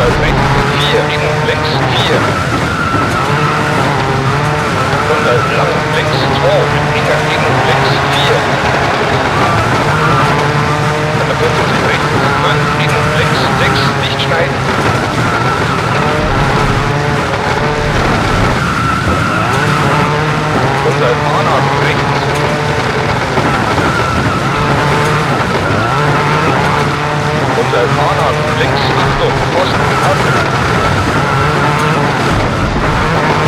rechts 4, innen links 4. 100 lang links 2, innen links 4. 150 rechts 5, innen links 6, nicht schneiden. 100 Fahrrad rechts. 100 Fahrrad links, Achtung, Posten ab.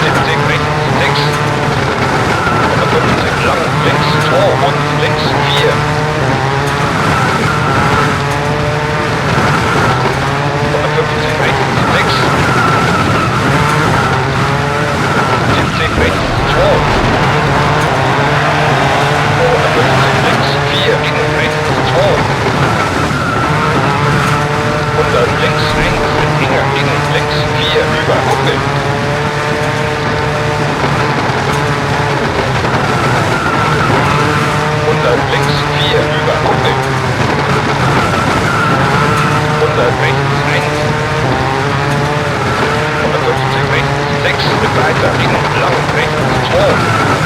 70 rechts 6. 150 lang links 2 und links 4. 150 rechts 6. 70 rechts 2. 150 links 4, innen rechts 2. 100 links 1, innen links 4, über Ampel. 100 links 4, über Ampel. 100 rechts 1. 150 rechts 6, weiter, innen lang rechts 2.